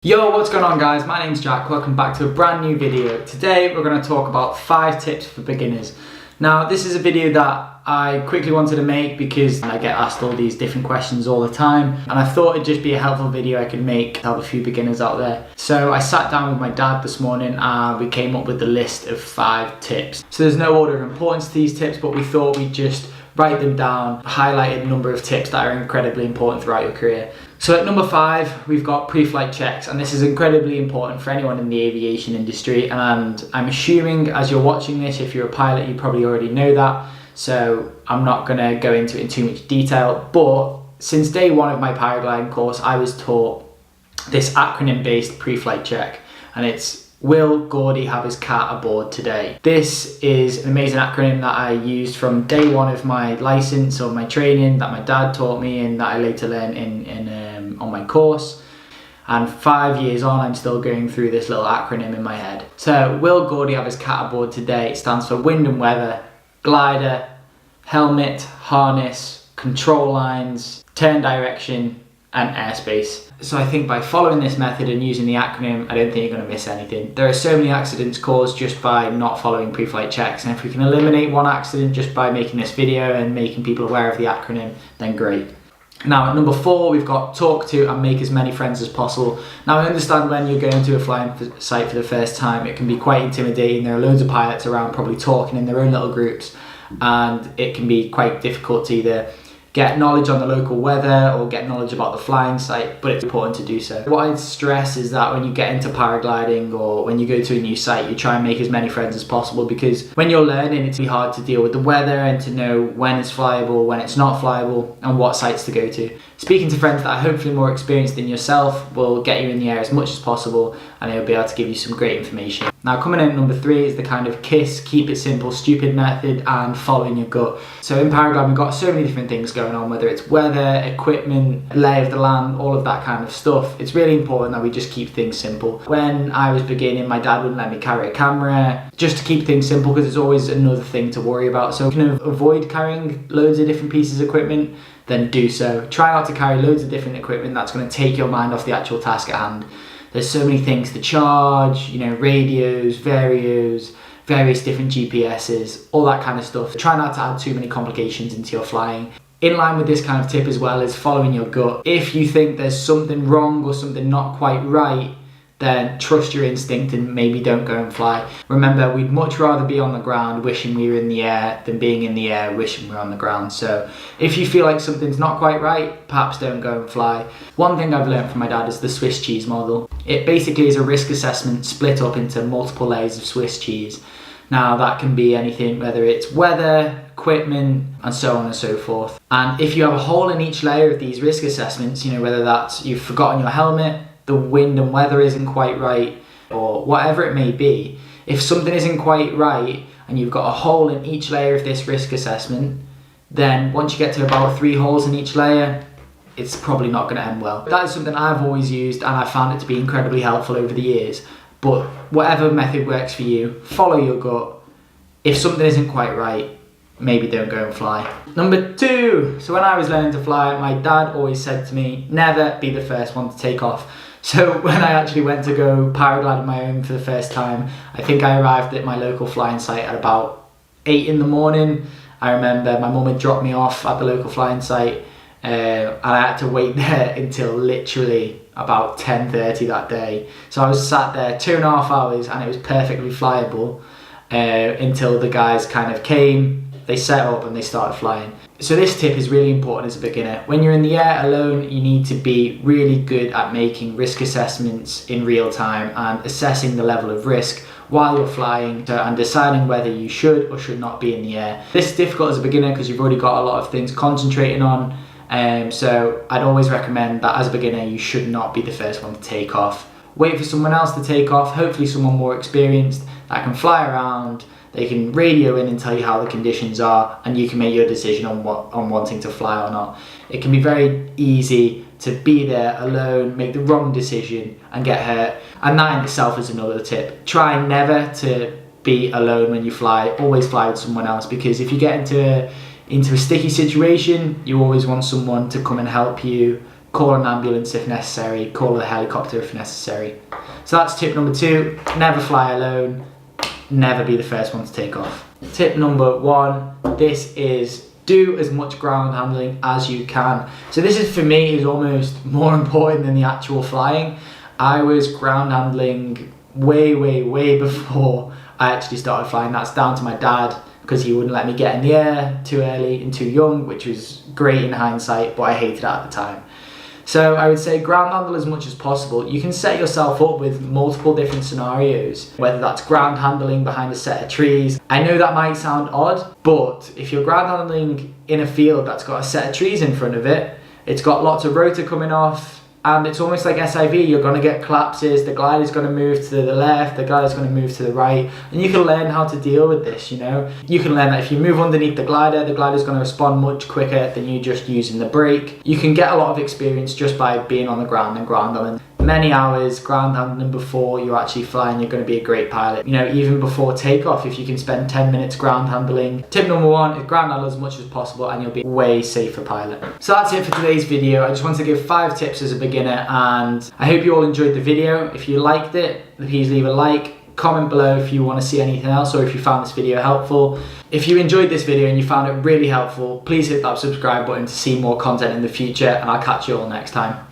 Yo, what's going on guys? My name's Jack. Welcome back to a brand new video. Today we're going to talk about 5 tips for beginners. Now this is a video that I quickly wanted to make because I get asked all these different questions all the time, and I thought it'd just be a helpful video I could make to help a few beginners out there. So I sat down with my dad this morning and we came up with the list of 5 tips. So there's no order of importance to these tips, but we thought we'd just write them down, highlighted a number of tips that are incredibly important throughout your career. So at number 5, we've got pre-flight checks, and this is incredibly important for anyone in the aviation industry, and I'm assuming as you're watching this, if you're a pilot, you probably already know that, so I'm not going to go into it in too much detail, but since day 1 of my paragliding course, I was taught this acronym-based pre-flight check, and it's "Will Gordy have his cat aboard today?" This is an amazing acronym that I used from day 1 of my license or my training that my dad taught me and that I later learned on my course. And 5 years on, I'm still going through this little acronym in my head. So, will Gordy have his cat aboard today? It stands for wind and weather, glider, helmet, harness, control lines, turn direction, and airspace. So I think by following this method and using the acronym, I don't think you're going to miss anything. There are so many accidents caused just by not following pre-flight checks, and if we can eliminate one accident just by making this video and making people aware of the acronym, then great. Now at number 4, we've got talk to and make as many friends as possible. Now I understand when you're going to a flying site for the first time, it can be quite intimidating. There are loads of pilots around probably talking in their own little groups, and it can be quite difficult to either get knowledge on the local weather or get knowledge about the flying site, but it's important to do so. What I'd stress is that when you get into paragliding or when you go to a new site, you try and make as many friends as possible, because when you're learning, it's really hard to deal with the weather and to know when it's flyable, when it's not flyable, and what sites to go to. Speaking to friends that are hopefully more experienced than yourself will get you in the air as much as possible, and they'll be able to give you some great information. Now coming in at number 3 is the kind of KISS, keep it simple, stupid method, and following your gut. So in paragliding, we've got so many different things going on, whether it's weather, equipment, lay of the land, all of that kind of stuff. It's really important that we just keep things simple. When I was beginning, my dad wouldn't let me carry a camera, just to keep things simple, because there's always another thing to worry about. So if you can avoid carrying loads of different pieces of equipment, then do so. Try not to carry loads of different equipment. That's going to take your mind off the actual task at hand. There's so many things to charge, radios, varios, various different GPSs, all that kind of stuff. Try not to add too many complications into your flying. In line with this kind of tip as well is following your gut. If you think there's something wrong or something not quite right, then trust your instinct and maybe don't go and fly. Remember, we'd much rather be on the ground wishing we were in the air than being in the air wishing we were on the ground. So if you feel like something's not quite right, perhaps don't go and fly. One thing I've learned from my dad is the Swiss cheese model. It basically is a risk assessment split up into multiple layers of Swiss cheese. Now that can be anything, whether it's weather, equipment, and so on and so forth. And if you have a hole in each layer of these risk assessments, whether that's you've forgotten your helmet, the wind and weather isn't quite right, or whatever it may be, if something isn't quite right and you've got a hole in each layer of this risk assessment, then once you get to about 3 holes in each layer, it's probably not going to end well. That is something I've always used, and I found it to be incredibly helpful over the years. But whatever method works for you, follow your gut. If something isn't quite right, maybe don't go and fly. Number 2, so when I was learning to fly, my dad always said to me, never be the first one to take off. So when I actually went to go paraglide on my own for the first time, I think I arrived at my local flying site at about 8 in the morning. I remember my mum had dropped me off at the local flying site, and I had to wait there until literally about 10:30 that day. So I was sat there 2.5 hours and it was perfectly flyable until the guys kind of came, they set up and they started flying. So this tip is really important as a beginner. When you're in the air alone, you need to be really good at making risk assessments in real time and assessing the level of risk while you're flying and deciding whether you should or should not be in the air. This is difficult as a beginner because you've already got a lot of things concentrating on. So I'd always recommend that as a beginner, you should not be the first one to take off. Wait for someone else to take off, hopefully someone more experienced that can fly around. They can radio in and tell you how the conditions are, and you can make your decision on wanting to fly or not. It can be very easy to be there alone, make the wrong decision and get hurt, and that in itself is another tip. Try never to be alone when you fly, always fly with someone else, because if you get into a sticky situation, you always want someone to come and help you, call an ambulance if necessary, call a helicopter if necessary. So that's tip number 2, never fly alone, never be the first one to take off. Tip number 1, this is do as much ground handling as you can. So this is, for me, is almost more important than the actual flying. I was ground handling way before I actually started flying. That's down to my dad, because he wouldn't let me get in the air too early and too young, which was great in hindsight, but I hated it at the time. So I would say ground handle as much as possible. You can set yourself up with multiple different scenarios, whether that's ground handling behind a set of trees. I know that might sound odd, but if you're ground handling in a field that's got a set of trees in front of it, it's got lots of rotor coming off, and it's almost like SIV, you're going to get collapses, the glider's going to move to the left, the glider's going to move to the right, and you can learn how to deal with this, you know. You can learn that if you move underneath the glider's going to respond much quicker than you just using the brake. You can get a lot of experience just by being on the ground and ground handling. Many hours ground handling before you're actually flying, you're going to be a great pilot. You know, even before takeoff, if you can spend 10 minutes ground handling. Tip number 1 is ground handle as much as possible and you'll be a way safer pilot. So that's it for today's video. I just want to give 5 tips as a beginner, and I hope you all enjoyed the video. If you liked it, please leave a like, comment below if you want to see anything else or if you found this video helpful. If you enjoyed this video and you found it really helpful, please hit that subscribe button to see more content in the future, and I'll catch you all next time.